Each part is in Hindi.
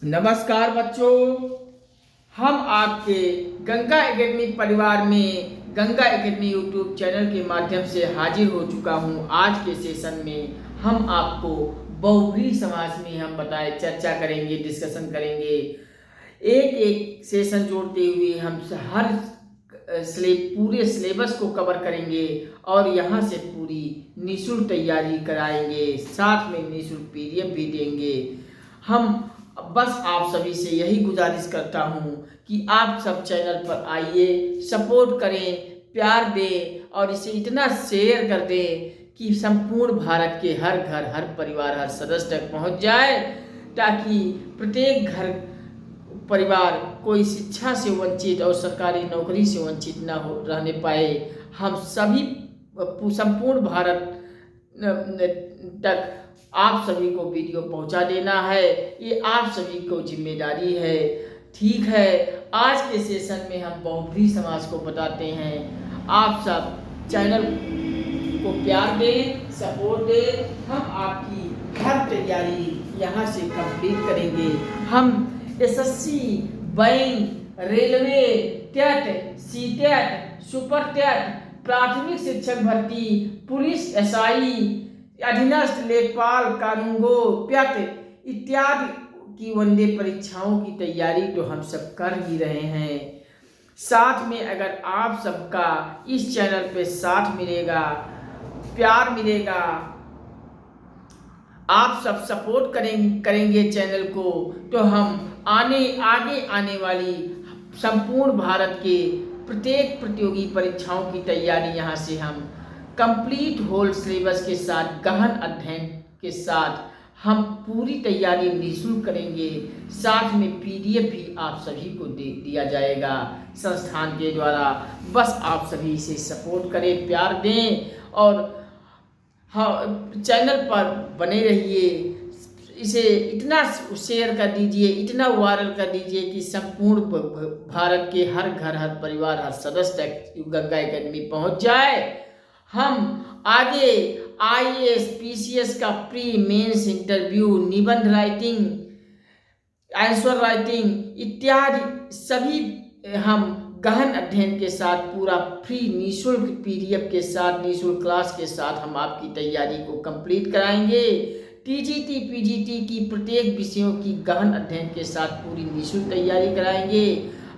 नमस्कार बच्चों। हम आपके गंगा एकेडमी परिवार में गंगा एकेडमी यूट्यूब चैनल के माध्यम से हाजिर हो चुका हूं। आज के सेशन में हम आपको बहुब्रीहि समास में हम बताए चर्चा करेंगे, डिस्कशन करेंगे। एक एक सेशन जोड़ते हुए हम हर पूरे सिलेबस को कवर करेंगे और यहाँ से पूरी निःशुल्क तैयारी कराएंगे, साथ में निःशुल्क पीडीएफ भी देंगे। हम बस आप सभी से यही गुजारिश करता हूँ कि आप सब चैनल पर आइए, सपोर्ट करें, प्यार दें और इसे इतना शेयर कर दें कि संपूर्ण भारत के हर घर, हर परिवार, हर सदस्य तक पहुँच जाए, ताकि प्रत्येक घर परिवार कोई शिक्षा से वंचित और सरकारी नौकरी से वंचित न हो रहने पाए। हम सभी संपूर्ण भारत तक आप सभी को वीडियो पहुंचा देना है, ये आप सभी को जिम्मेदारी है। ठीक है, आज के सेशन में हम बहुब्रीहि समास को बताते हैं। आप सब चैनल को प्यार दें, सपोर्ट दें। हम आपकी हर तैयारी यहाँ से कंप्लीट करेंगे। हम SSC, bank, railway, TET, CTET, super TET, प्राथमिक शिक्षक भर्ती, पुलिस, एसआई, अधीनस्थ लेखपाल, कानूनगो, प्यत इत्यादि की वनडे परीक्षाओं की तैयारी तो हम सब कर ही रहे हैं। साथ में अगर आप सबका इस चैनल पे साथ मिलेगा, प्यार मिलेगा, आप सब सपोर्ट करेंगे चैनल को, तो हम आगे आने वाली संपूर्ण भारत के प्रत्येक प्रतियोगी परीक्षाओं की तैयारी यहाँ से हम कंप्लीट होल सिलेबस के साथ, गहन अध्ययन के साथ हम पूरी तैयारी निःशुल्क करेंगे। साथ में पीडीएफ भी आप सभी को दिया जाएगा संस्थान के द्वारा। बस आप सभी इसे सपोर्ट करें, प्यार दें और हाँ, चैनल पर बने रहिए। इसे इतना शेयर कर दीजिए, इतना वायरल कर दीजिए कि संपूर्ण भारत के हर घर, हर परिवार, हर सदस्य तक गंगा एकेडमी पहुंच जाए। हम आगे आईएएस, पीसीएस का प्री मेंस इंटरव्यू, निबंध राइटिंग, आंसर राइटिंग इत्यादि सभी हम गहन अध्ययन के साथ पूरा फ्री निःशुल्क पीडीएफ के साथ, निःशुल्क क्लास के साथ हम आपकी तैयारी को कंप्लीट कराएंगे। टीजीटी, पीजीटी की प्रत्येक विषयों की गहन अध्ययन के साथ पूरी निःशुल्क तैयारी कराएंगे।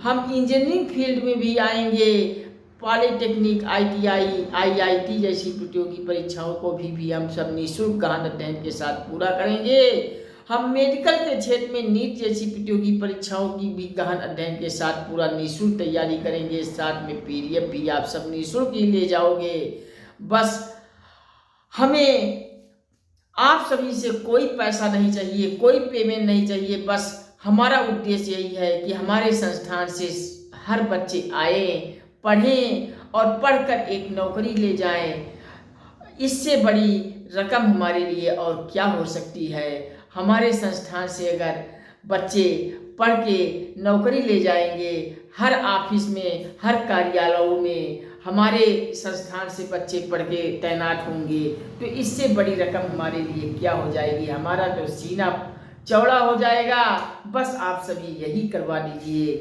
हम इंजीनियरिंग फील्ड में भी आएंगे, पॉलिटेक्निक, आईटीआई, आईआईटी जैसी प्रतियोगी परीक्षाओं को भी हम सब निःशुल्क गहन अध्ययन के साथ पूरा करेंगे। हम मेडिकल के क्षेत्र में नीट जैसी प्रतियोगी परीक्षाओं की भी गहन अध्ययन के साथ पूरा निःशुल्क तैयारी करेंगे। साथ में पीडीएफ भी आप सब निःशुल्क ही ले जाओगे। बस हमें आप सभी से कोई पैसा नहीं चाहिए, कोई पेमेंट नहीं चाहिए। बस हमारा उद्देश्य यही है कि हमारे संस्थान से हर बच्चे आए, पढ़ें और पढ़कर एक नौकरी ले जाएं। इससे बड़ी रकम हमारे लिए और क्या हो सकती है। हमारे संस्थान से अगर बच्चे पढ़ के नौकरी ले जाएंगे, हर ऑफिस में, हर कार्यालयों में हमारे संस्थान से बच्चे पढ़ के तैनात होंगे, तो इससे बड़ी रकम हमारे लिए क्या हो जाएगी। हमारा तो सीना चौड़ा हो जाएगा। बस आप सभी यही करवा दीजिए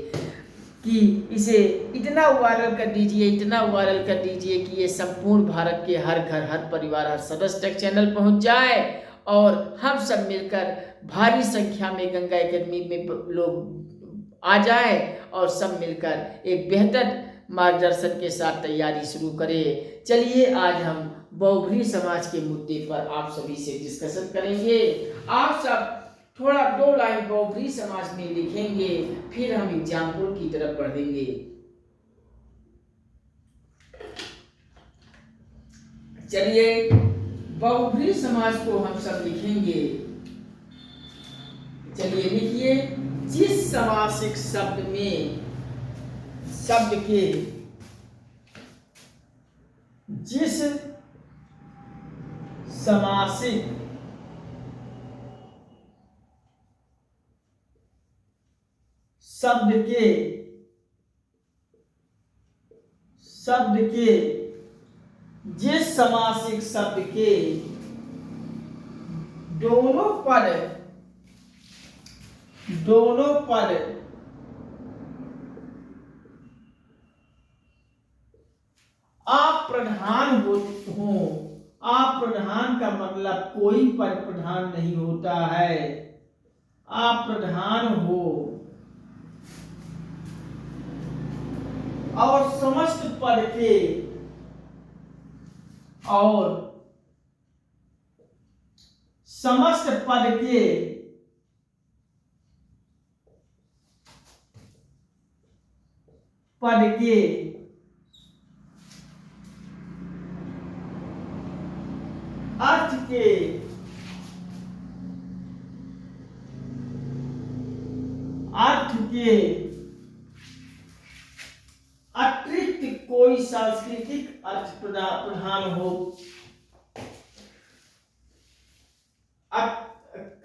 कि इसे इतना वायरल कर दीजिए, इतना वायरल कर दीजिए कि ये संपूर्ण भारत के हर घर, हर परिवार, हर सदस्य तक चैनल पहुंच जाए और हम सब मिलकर भारी संख्या में गंगा एकेडमी में लोग आ जाए और सब मिलकर एक बेहतर मार्गदर्शन के साथ तैयारी शुरू करें। चलिए आज हम बहुब्रीहि समाज के मुद्दे पर आप सभी से डिस्कशन करेंगे। आप सब थोड़ा 2 लाइन बहुब्रीहि समाज में लिखेंगे, फिर हम एग्जाम्पल की तरफ बढ़ेंगे। चलिए बहुब्रीहि समाज को हम सब लिखेंगे। चलिए लिखिए, जिस समासिक शब्द में जिस समासिक जिस समासिक शब्द के दोनों पद दोनों पद अप्रधान हो। अप्रधान का मतलब कोई पद प्रधान नहीं होता है, अप्रधान हो और समस्त पद के अर्थ के अतिरिक्त कोई सांस्कृतिक अर्थ प्रधान हो,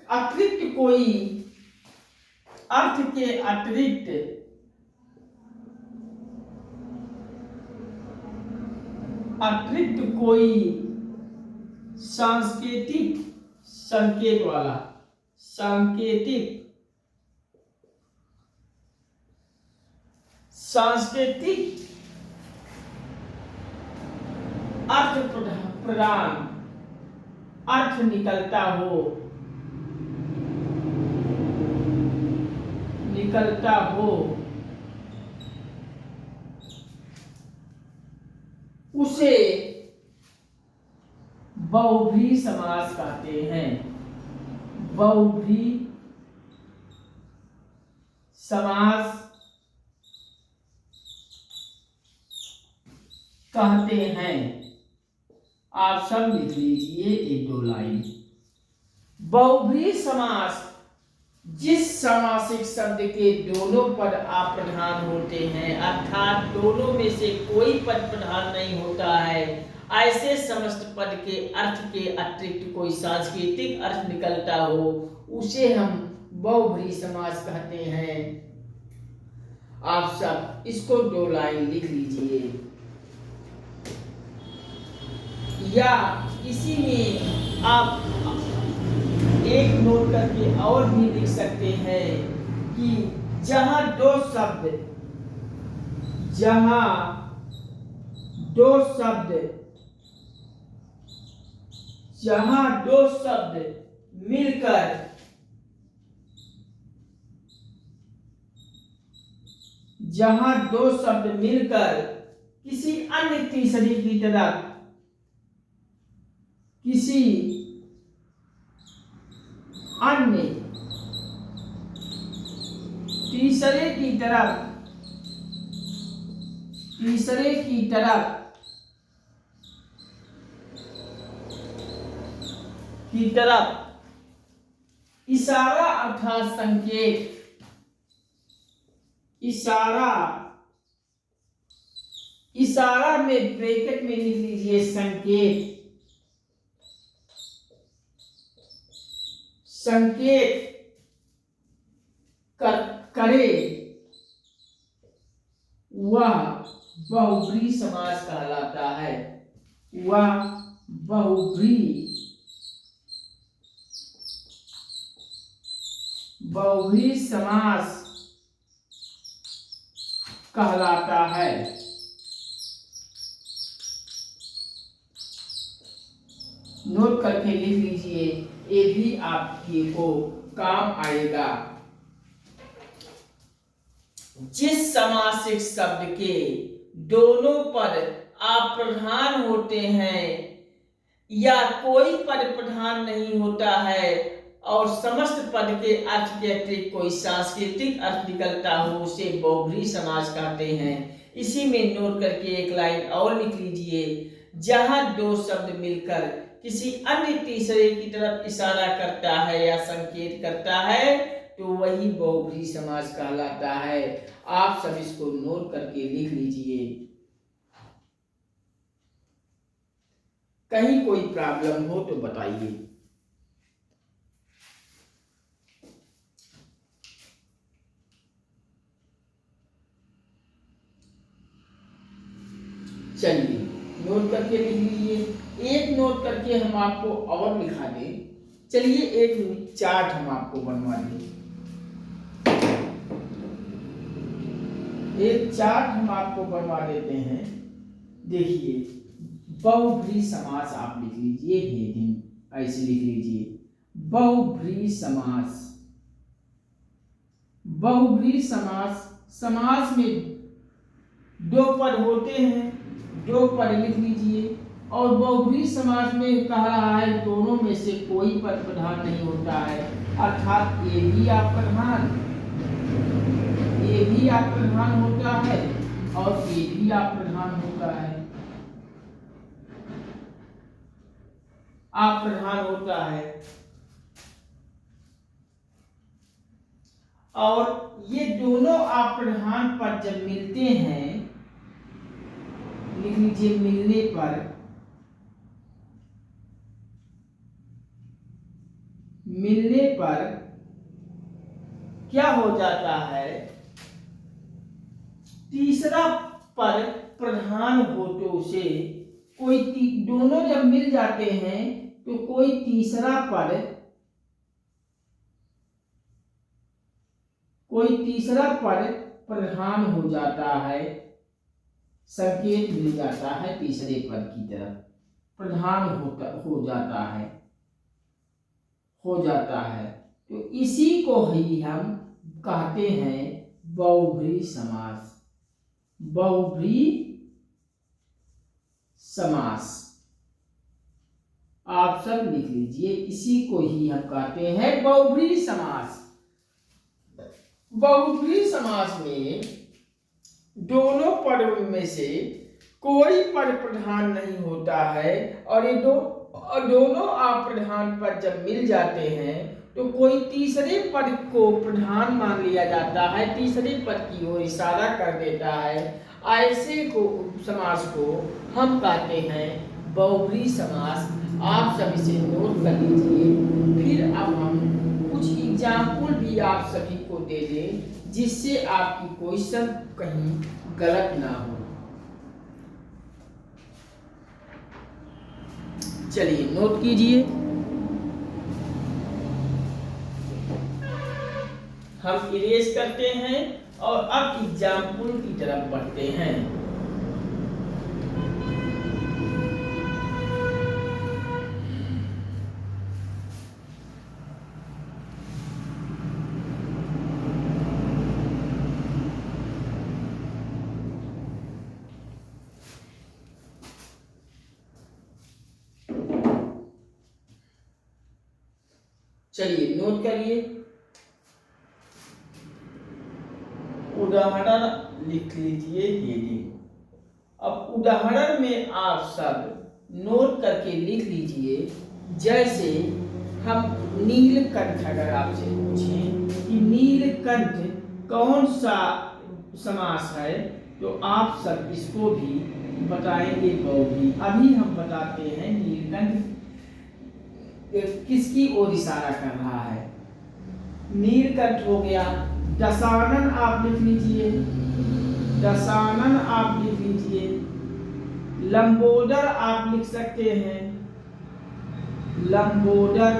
अतिरिक्त कोई अर्थ के अतिरिक्त कोई सांकेतिक अर्थ प्रदान अर्थ निकलता हो उसे बहुव्रीहि समास कहते हैं। बहुव्रीहि समास कहते हैं। आप सब लिख लीजिए एक दो लाइन। बहुव्रीहि समास जिस समासिक शब्द के दोनों पद अप्रधान होते हैं, अर्थात दोनों में से कोई पद प्रधान नहीं होता है, ऐसे समस्त पद के अर्थ के अतिरिक्त कोई सांस्कृतिक अर्थ निकलता हो, उसे हम बहुव्रीहि समास कहते हैं। आप सब इसको दो लाइन लिख लीजिए, या इसी में आप एक नोट करके और भी लिख सकते हैं कि जहां दो शब्द मिलकर किसी अन्य तीसरे की तरफ इशारा अर्थात संकेत, इशारा में ब्रैकेट में लिख लीजिए संकेत करे, वह बहुव्रीहि समास कहलाता है। वह बहुव्रीहि समास कहलाता है। नोट करके लिख लीजिए, ये भी आपके को काम आएगा। जिस समासिक शब्द के दोनों पद अप्रधान होते हैं या कोई पद प्रधान नहीं होता है और समस्त पद के अर्थ के अतिरिक्त कोई सांस्कृतिक अर्थ निकलता हो, उसे बहुव्रीहि समास कहते हैं। इसी में नोट करके एक लाइन और लिख लीजिए, जहां दो शब्द मिलकर किसी अन्य तीसरे की तरफ इशारा करता है या संकेत करता है तो वही बहुव्रीहि समास कहलाता है। आप सब इसको नोट करके लिख लीजिए। कहीं कोई प्रॉब्लम हो तो बताइए। चलिए नोट करके लिख लीजिए। एक नोट करके हम आपको और लिखा दें। चलिए एक चार्ट हम आपको बनवा दें। एक चार्ट हम आपको बनवा देते हैं। देखिए, बहुब्रीहि समास आप लिख लीजिए, हेडिंग ऐसे लिख लीजिए, बहुब्रीहि समास। बहुब्रीहि समास, समास में दो पद होते हैं, दो पद लिख लीजिए। और बहुब्रीहि समास में कह रहा है दोनों में से कोई पद प्रधान नहीं होता है, अर्थात ए भी अप्रधान होता है और ए भी अप्रधान होता है, अप्रधान होता है। और ये दोनों अप्रधान पद जब मिलते हैं, लिख लीजिए, मिलने पर क्या हो जाता है, तीसरा पद प्रधान हो तो उसे दोनों जब मिल जाते हैं तो कोई तीसरा पद प्रधान हो जाता है, संकेत मिल जाता है तीसरे पद की तरफ, प्रधान हो जाता है। तो इसी को ही हम कहते हैं बहुब्रीहि समास। बहुब्रीहि समास आप सब लिख लीजिए, इसी को ही हम कहते हैं बहुब्रीहि समास। बहुब्रीहि समास में दोनों पदों में से कोई पद प्रधान नहीं होता है और ये दोनों अप्रधान पद जब मिल जाते हैं तो कोई तीसरे पद को प्रधान मान लिया जाता है, तीसरे पद की ओर इशारा कर देता है। ऐसे समास को हम कहते हैं बहुब्रीहि समास। आप सब इसे नोट कर लीजिए। फिर अब हम कुछ एग्जाम्पल भी आप सभी को दे दें जिससे आपकी क्वेश्चन कहीं गलत ना हो। चलिए नोट कीजिए। हम इरेज करते हैं और अब एग्जाम्पल की तरफ बढ़ते हैं। चलिए नोट करिए। उदाहरण लिख लीजिए, हेडिंग। अब उदाहरण में आप सब नोट करके लिख लीजिए। जैसे हम नीलकंठ अगर आपसे पूछें कि नीलकंठ कौन सा समास है तो आप सब इसको भी बताएंगे बहुब्रीहि। अभी हम बताते हैं नीलकंठ किसकी ओर इशारा कर रहा है। नीलकंठ हो गया। दशानन आप लिख लीजिए, दशानन आप लिख लीजिए। लंबोदर आप लिख सकते हैं, लंबोदर।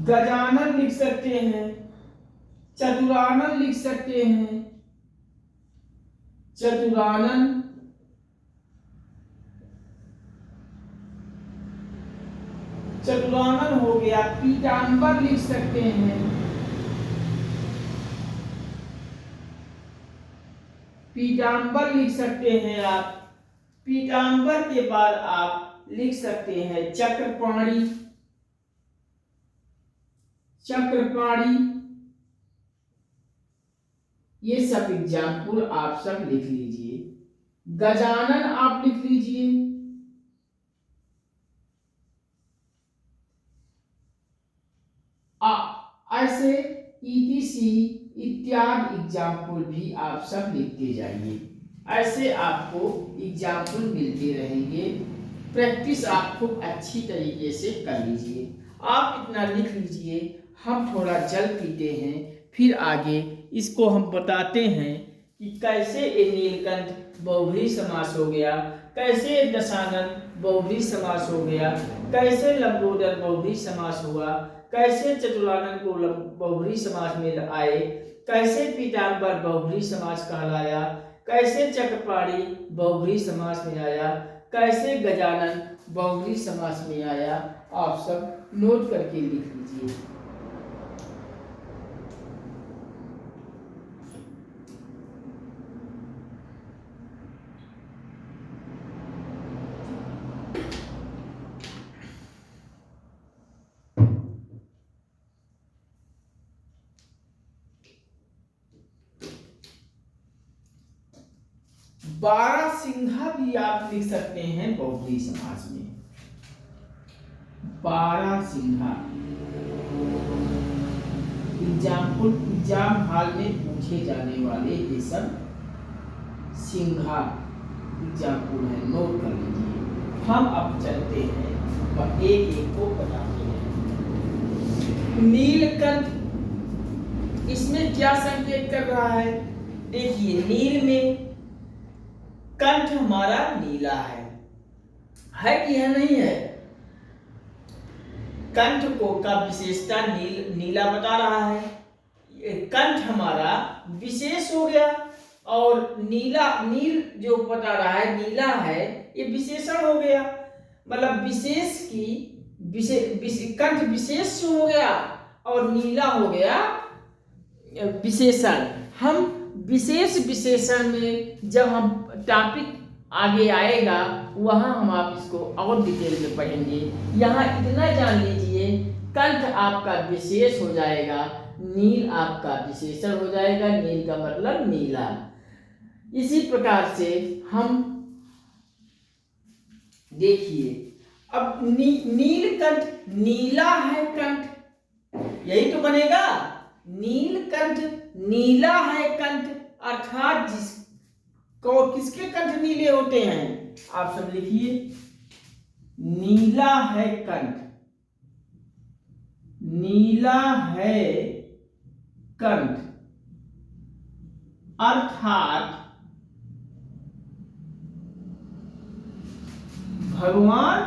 गजानन लिख सकते हैं, चतुरानन लिख सकते हैं, चतुरानन। चतुरानन हो गया। पीतांबर लिख सकते हैं, पीतांबर लिख सकते हैं आप। पीतांबर के बाद आप लिख सकते हैं चक्रपाणि, चक्रपाणि। ये सब एग्जाम्पल आप सब लिख लीजिए। गजानन आप लिख लीजिए। ऐसे ETC इत्यादि एग्जाम्पल भी आप सब लिखते जाइए। ऐसे आपको एग्जाम्पल मिलते रहेंगे। प्रैक्टिस आप खूब अच्छी तरीके से कर लीजिए। आप इतना लिख लीजिए। हम थोड़ा जल पीते हैं, फिर आगे इसको हम बताते हैं कि कैसे ये नीलकंठ बहुब्रीहि समास हो गया, कैसे दशानन बहुब्रीहि समास हो गया, कैसे लंबोदर बहुब्रीहि समास हुआ, कैसे चतुरानन को बहुब्रीहि समास में आए, कैसे पीताम्बर बहुब्रीहि समास कहलाया, कैसे चक्रपाणि बहुब्रीहि समास में आया, कैसे गजानन बहुब्रीहि समास में आया, आप सब नोट करके लिख लीजिए। बारहसिंघा भी आप लिख सकते हैं बहुब्रीहि समास में। बारहसिंघा एग्जाम हाल में पूछे जाने वाले ये सब सिंघा एग्जाम्पल है, नोट कर लीजिए। हम अब चलते हैं एक एक को बताते हैं। नीलकंठ, इसमें क्या संकेत कर रहा है? देखिए, नील में कंठ हमारा नीला है कि यह नहीं है? कंठ को का विशेषता नीला बता रहा है। कंठ हमारा विशेष हो गया और नील जो बता रहा है नीला है, ये विशेषण हो गया। मतलब विशेष की कंठ विशेष हो गया और नीला हो गया विशेषण। हम विशेषण में जब हम टॉपिक आगे आएगा वहां हम आप इसको और डिटेल में पढ़ेंगे। यहाँ इतना जान लीजिए, कंठ आपका विशेष हो जाएगा, नील आपका विशेषण हो जाएगा। नील का मतलब नीला। इसी प्रकार से हम देखिए, अब नीलकंठ, नीला है कंठ, यही तो बनेगा। नीलकंठ, नीला है कंठ, अर्थात किसके कंठ नीले होते हैं? आप सब लिखिए, नीला है कंठ, नीला है कंठ, अर्थात भगवान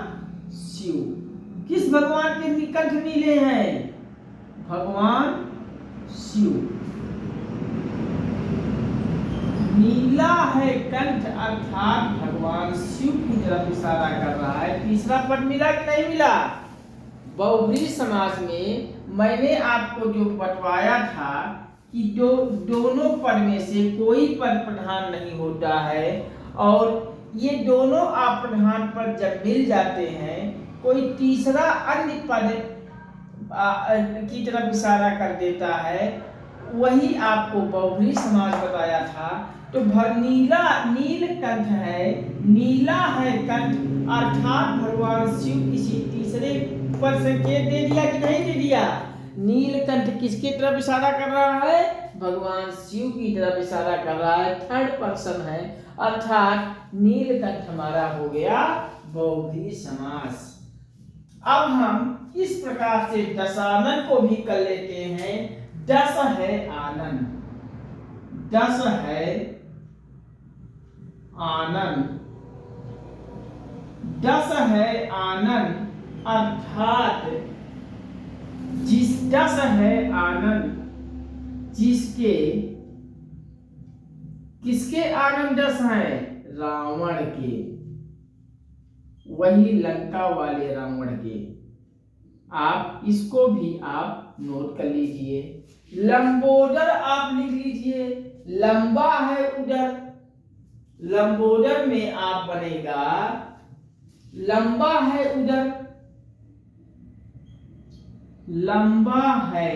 शिव। किस भगवान के कंठ नीले हैं? भगवान शिव। नीला है कंठ अर्थात भगवान शिव की तरफ इशारा कर रहा है। तीसरा पद मिला कि नहीं मिला? बहुब्रीहि समास में मैंने आपको जो बतवाया था कि दोनों पद में से कोई पद प्रधान नहीं होता है और ये दोनों अप्रधान पद जब मिल जाते हैं, कोई तीसरा अन्य पद की तरफ इशारा कर देता है, वही आपको बहुब्रीहि समास बताया था। तो नीलकंठ है, नीला है कंठ, अर्थात भगवान शिव किसी तीसरे पर संकेत दे दिया कि नहीं दे दिया? नीलकंठ किसकी तरफ इशारा कर रहा है? भगवान शिव की तरफ इशारा कर रहा है, थर्ड पर्सन है, अर्थात नीलकंठ हमारा हो गया बहुब्रीहि समास। अब हम इस प्रकार से दशानन को भी कर लेते हैं। दस है आनन, दस है आनन, दस है आनन, अर्थात दस है आनन जिसके, किसके आनन दस हैं? रावण के, वही लंका वाले रावण के। आप इसको भी आप नोट कर लीजिए। लंबोदर आप लिख लीजिए, लंबा है उदर, लंबोदर में आप बनेगा लंबा है उदर, लंबा है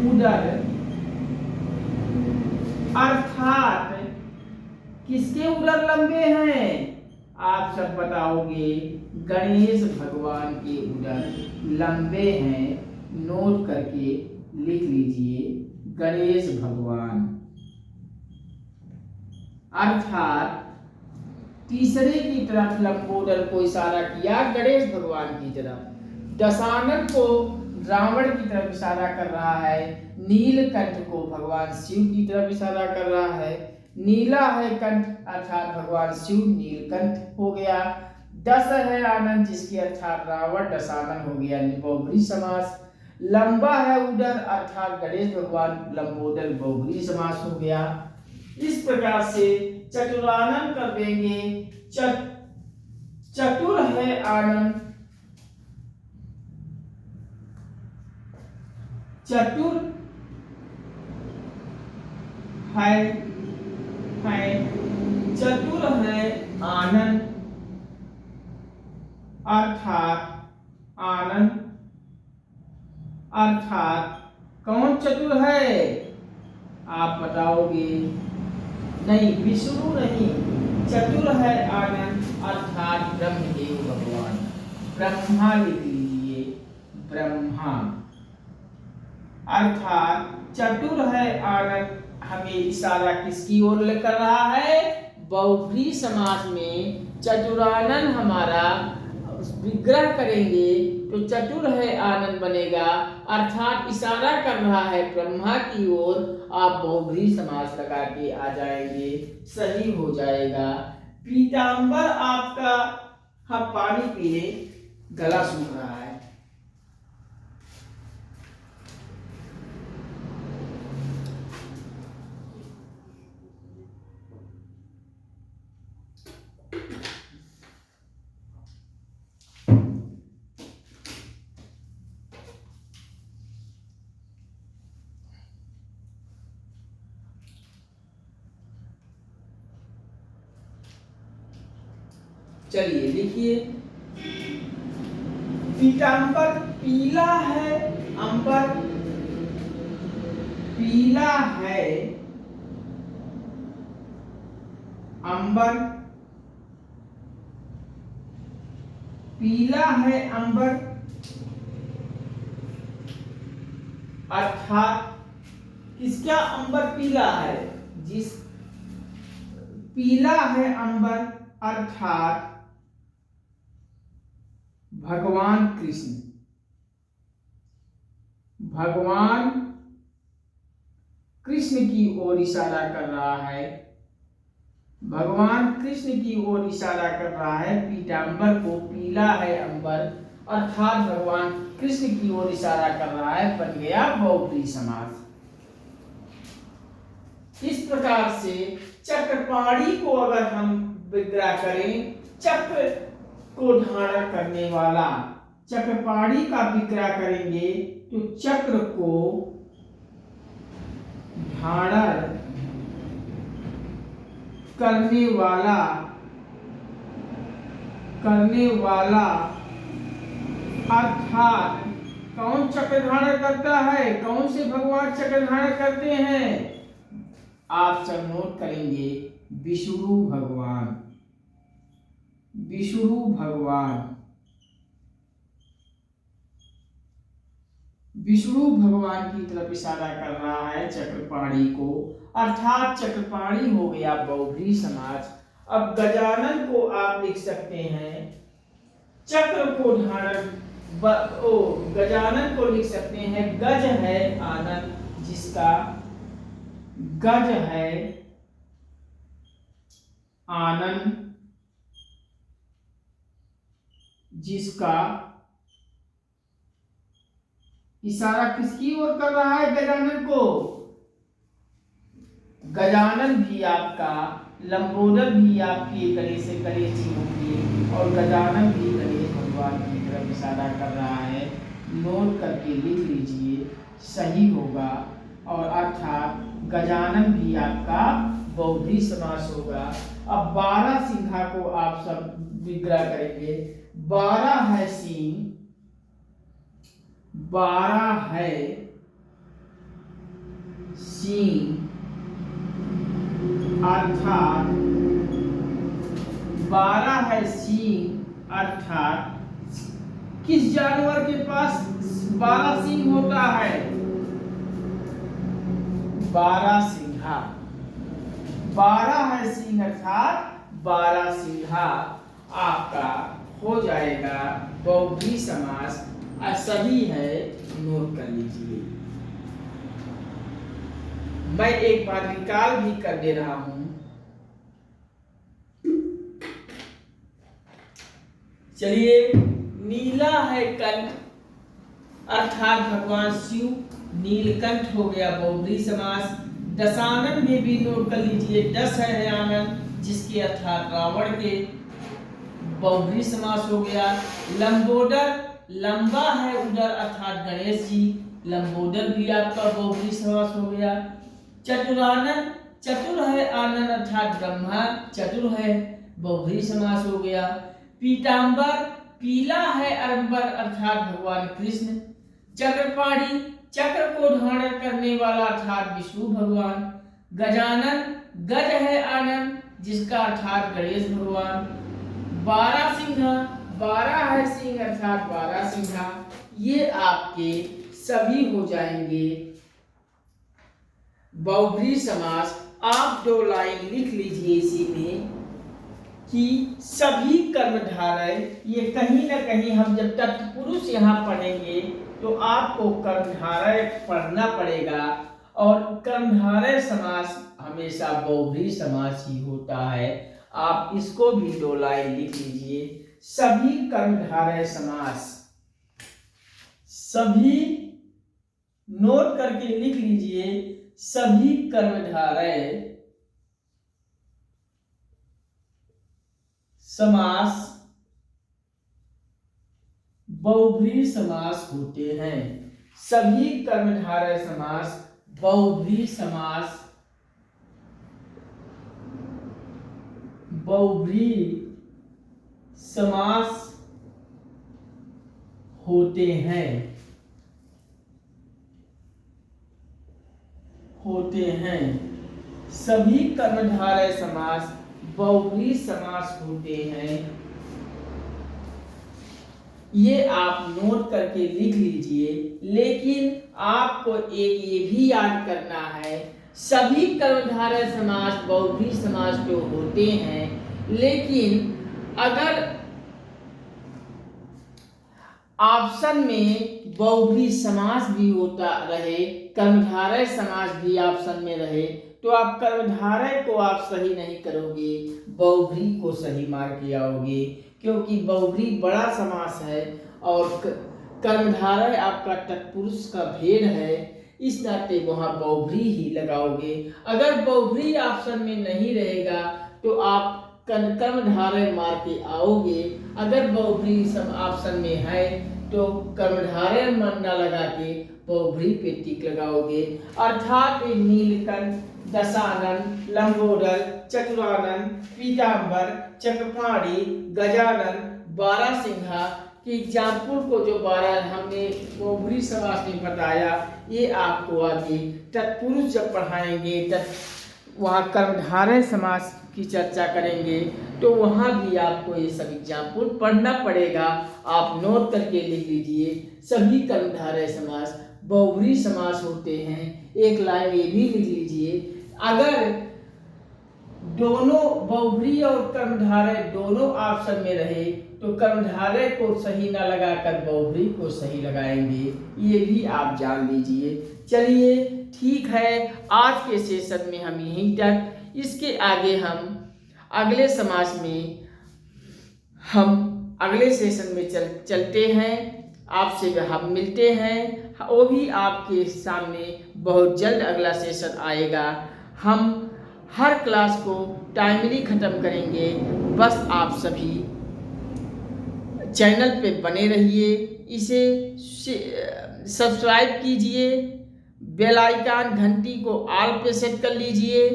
उदर, अर्थात किसके उदर लंबे हैं? आप सब बताओगे, गणेश भगवान के उदर लंबे हैं। नोट करके लिख लीजिए, गणेश भगवान, अर्थात तीसरे की तरफ लंबोदर को इशारा किया, गणेश भगवान की तरफ। दशानन को रावण की तरफ इशारा कर रहा है, नीलकंठ को भगवान शिव की तरफ इशारा कर रहा है। नीला है कंठ अर्थात भगवान शिव नीलकंठ हो गया। दस है आनंद जिसके अर्थात रावण दशानन हो गया बहुब्रीहि समास। लंबा है उदर अर्थात गणेश भगवान लंबोदर बहुब्रीहि समास हो गया। इस प्रकार से चतुरानन कर देंगे। चतुर है आनंद, चतुर है चतुर है आनंद अर्थात कौन चतुर है आप बताओगे? नहीं, विष्णु नहीं, चतुर है आनंद अर्थात ब्रह्मदेव भगवान, ब्रह्मा लिख लीजिए, ब्रह्मा अर्थात चतुर है आनंद हमें इशारा किसकी ओर कर रहा है? बहुब्रीहि समास में चतुरानन हमारा विग्रह करेंगे तो चतुर है आनंद बनेगा, अर्थात इशारा कर रहा है ब्रह्मा की ओर। आप बहुब्रीहि समास लगा के आ जाएंगे, सही हो जाएगा। पीतांबर आपका, हम पानी पी ले, गला सूख रहा है। चलिए लिखिए, पीतांबर पीला है, अंबर पीला है, अंबर पीला है, अंबर अर्थात किसका अंबर पीला है? जिस पीला है अंबर अर्थात भगवान कृष्ण, भगवान कृष्ण की ओर इशारा कर रहा है, भगवान कृष्ण की ओर इशारा कर रहा है। पीतांबर को पीला है अंबर अर्थात भगवान कृष्ण की ओर इशारा कर रहा है, बन गया बहुब्रीहि समास। इस प्रकार से चक्रपाणी को अगर हम विग्रह करें, चक्र को धारण करने वाला, चक्रपाणी का विग्रह करेंगे तो चक्र को धारण करने वाला अर्थात कौन चक्र धारण करता है? कौन से भगवान चक्र धारण करते हैं? आप सब नोट करेंगे, विष्णु भगवान, विष्णु भगवान, विष्णु भगवान की तरफ इशारा कर रहा है चक्रपाणी को, अर्थात चक्रपाणी हो गया बहुब्रीहि समास। अब गजानन को आप लिख सकते हैं, चक्र को धारण, गजानन को लिख सकते हैं, गज है आनंद जिसका, गज है आनंद जिसका इशारा किसकी ओर कर रहा है? गजानन को। गजानन भी आपका, लंबोदर भी आपके गले से गणेश जी होंगे और गजानन भी गणेश भगवान की तरफ इशारा कर रहा है। नोट करके लिख लीजिए, सही होगा। और अर्थात गजानन भी आपका बहुब्रीहि समास होगा। अब 12 सिंहा को आप सब विग्रह करेंगे। 12 है सिंह, 12 है सिंह अर्थात 12 है सिंह अर्थात किस जानवर के पास 12 सिंह होता है? 12 सिंहा, 12 है सिंह अर्थात 12 सिंहा आपका हो जाएगा बहुब्रीहि समास। सही है, नोट कर लीजिए। मैं एक बार निकाल भी कर दे रहा हूं। चलिए, नीला है कंठ अर्थात भगवान शिव, नीलकंठ हो गया बहुब्रीहि समास। दशानन में भी नोट कर लीजिए, दस है आनंद जिसके अर्थात रावण के, बहुब्रीहि समास हो गया। लंबोदर, लंबा है उदर अर्थात गणेश जी, लंबोदर भी आपका बहुब्रीहि समास हो गया। चतुरानन, चतुर है आनंद अर्थात ब्रह्मा चतुर है, बहुब्रीहि समास हो गया। पीतांबर, पीला है अरंबर अर्थात भगवान कृष्ण। चक्रपाणी, चक्र को धारण करने वाला अर्थात विष्णु भगवान। गजानन, गज है आनंद जिसका अर्थात गणेश भगवान। बारहसिंहा, बारह है सिंह अर्थात बारहसिंहा। ये आपके सभी हो जाएंगे बहुब्रीहि समास। आप 2 लाइन लिख लीजिए इसी में कि सभी कर्मधारय, ये कहीं ना कहीं हम जब तत्पुरुष यहाँ पढ़ेंगे तो आपको कर्मधारय पढ़ना पड़ेगा, और कर्मधारय समास हमेशा बहुब्रीहि समास ही होता है। आप इसको भी 2 लाइन लिख लीजिए, सभी कर्मधारय समास, सभी नोट करके लिख लीजिए, सभी कर्मधारय समास बहुब्रीहि समास होते हैं। सभी कर्मधारय समास बहुब्रीहि समास, बहुब्रीहि समास होते हैं, सभी कर्मधारय समास बहुब्रीहि समास होते हैं। ये आप नोट करके लिख लीजिए, लेकिन आपको एक ये भी याद करना है, सभी कर्मधारय समास बहुब्रीहि समास तो होते हैं, लेकिन अगर ऑप्शन में बहुब्रीहि समास भी होता रहे, कर्मधारय समास भी ऑप्शन में रहे, तो आप कर्मधारय को आप सही नहीं करोगे, बहुब्रीहि को सही मार के आओगे, क्योंकि बहुब्रीहि बड़ा समास है और कर्मधारय आपका तत्पुरुष का भेद है, इस नाते वहां बहुब्रीहि ही लगाओगे। अगर बहुब्रीहि ऑप्शन में नहीं रहेगा तो आप कर्मधारय मार के आओगे, अगर बहुब्रीहि ऑप्शन में है तो कर्मधारय मन न लगा के बहुब्रीहि पे टिक लगाओगे। अर्थात नीलकंठ, दशानन, लंबोदर, चतुरानन, पीतांबर, चक्रपाणी, गजानन, बारहसिंहा की एग्जाम्पल को जो 12 हमने बहुब्रीहि समास में बताया, ये आपको आगे तत्पुरुष जब पढ़ाएंगे वहाँ कर्मधारय समास की चर्चा करेंगे तो वहाँ भी आपको ये सब एग्जाम्पल पढ़ना पड़ेगा। आप नोट करके लिख लीजिए, सभी कर्मधारय समास बहुब्रीहि समास होते हैं। एक लाइन ये भी लिख लीजिए, अगर दोनों बहुब्रीहि और कर्मधारय दोनों ऑप्शन में रहे तो कर्मधारय को सही ना लगाकर बहुब्रीहि को सही लगाएंगे, ये भी आप जान लीजिए। चलिए ठीक है, आज के सेशन में हम यहीं तक, इसके आगे हम अगले समास में हम अगले सेशन में चलते हैं, आपसे हम मिलते हैं, वो भी आपके सामने बहुत जल्द अगला सेशन आएगा। हम हर क्लास को टाइमली ख़त्म करेंगे, बस आप सभी चैनल पे बने रहिए, इसे सब्सक्राइब कीजिए, बेल आइकन घंटी को ऑल पे सेट कर लीजिए,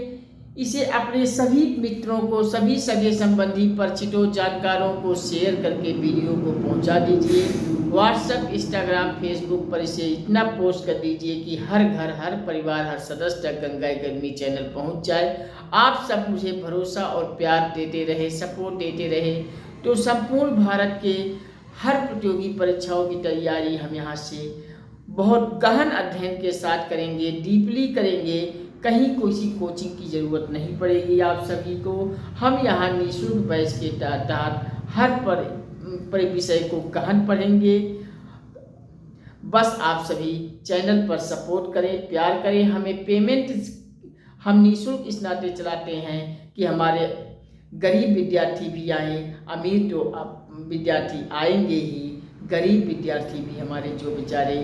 इसे अपने सभी मित्रों को, सभी सगे संबंधी परिचितों जानकारों को शेयर करके वीडियो को पहुंचा दीजिए। व्हाट्सएप, इंस्टाग्राम, फेसबुक पर इसे इतना पोस्ट कर दीजिए कि हर घर, हर परिवार, हर सदस्य तक गंगा एकेडमी चैनल पहुंच जाए। आप सब मुझे भरोसा और प्यार देते रहे, सपोर्ट देते रहे, तो संपूर्ण भारत के हर प्रतियोगी परीक्षाओं की तैयारी हम यहाँ से बहुत गहन अध्ययन के साथ करेंगे, डीपली करेंगे, कहीं किसी कोचिंग की ज़रूरत नहीं पड़ेगी आप सभी को। हम यहाँ निःशुल्क बैच के तहत हर विषय को गहन पढ़ेंगे। बस आप सभी चैनल पर सपोर्ट करें, प्यार करें। हमें पेमेंट हम निःशुल्क इस नाते चलाते हैं कि हमारे गरीब विद्यार्थी भी आए, अमीर तो अब विद्यार्थी आएंगे ही, गरीब विद्यार्थी भी हमारे जो बेचारे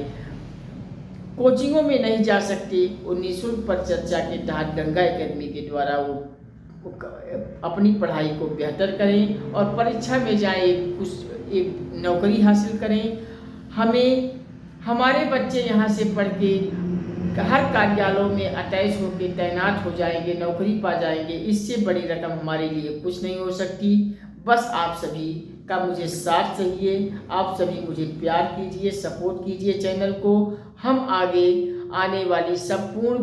कोचिंगों में नहीं जा सकते, वो निःशुल्क परिचर्चा के तहत गंगा एकेडमी के द्वारा वो अपनी पढ़ाई को बेहतर करें और परीक्षा में जाएं, एक नौकरी हासिल करें। हमें हमारे बच्चे यहाँ से पढ़ के हर कार्यालयों में अटैच होकर तैनात हो जाएंगे, नौकरी पा जाएंगे। इससे बड़ी रकम हमारे लिए कुछ नहीं हो सकती। बस आप सभी का मुझे साथ चाहिए, आप सभी मुझे प्यार कीजिए, सपोर्ट कीजिए चैनल को। हम आगे आने वाली संपूर्ण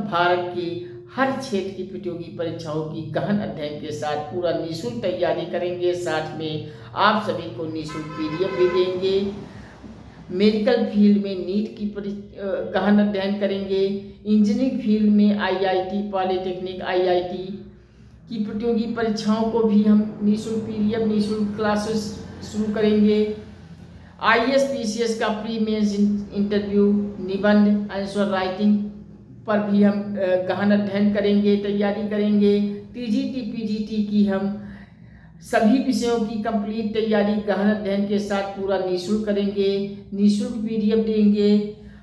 भारत की हर क्षेत्र की प्रतियोगी परीक्षाओं की गहन अध्ययन के साथ पूरा निःशुल्क तैयारी करेंगे। साथ में आप सभी को निःशुल्क PDF भी देंगे। मेडिकल फील्ड में नीट की गहन अध्ययन करेंगे। इंजीनियरिंग फील्ड में IIT, पॉलिटेक्निक, IIT की प्रतियोगी परीक्षाओं को भी हम निःशुल्क PDF, निःशुल्क क्लासेस शुरू करेंगे। IAS, PCS का प्री मेंस इंटरव्यू, निबंध, आंसर राइटिंग पर भी हम गहन अध्ययन करेंगे, तैयारी करेंगे। TGT, PGT की हम सभी विषयों की कंप्लीट तैयारी गहन अध्ययन के साथ पूरा निःशुल्क करेंगे, निःशुल्क PDF देंगे।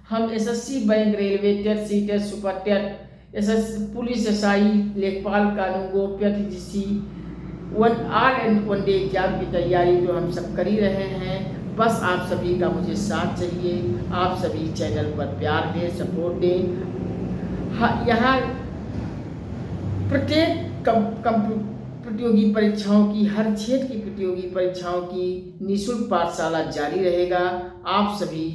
हम SSC, bank, railway, TET, CTET, super TET, police, SI, लेखपाल, कानून गो, PTGC, all and one day exam की तैयारी तो हम सब कर ही रहे हैं। बस आप सभी का मुझे साथ चाहिए, आप सभी चैनल पर प्यार दें, सपोर्ट दें। यहाँ प्रत्येक प्रतियोगी परीक्षाओं की, हर क्षेत्र की प्रतियोगी परीक्षाओं की निःशुल्क पाठशाला जारी रहेगा। आप सभी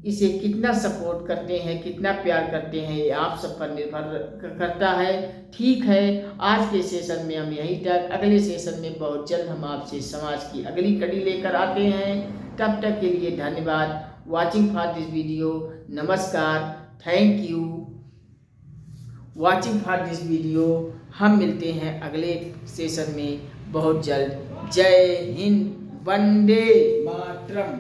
इसे कितना सपोर्ट करते हैं, कितना प्यार करते हैं, ये आप सब पर निर्भर करता है। ठीक है, आज के सेशन में हम यहीं तक। अगले सेशन में बहुत जल्द हम आपसे समाज की अगली कड़ी लेकर आते हैं। तब तक के लिए धन्यवाद। Watching for this video. नमस्कार, thank you watching for this video. हम मिलते हैं अगले सेशन में बहुत जल्द। जय हिंद, वंदे मातरम।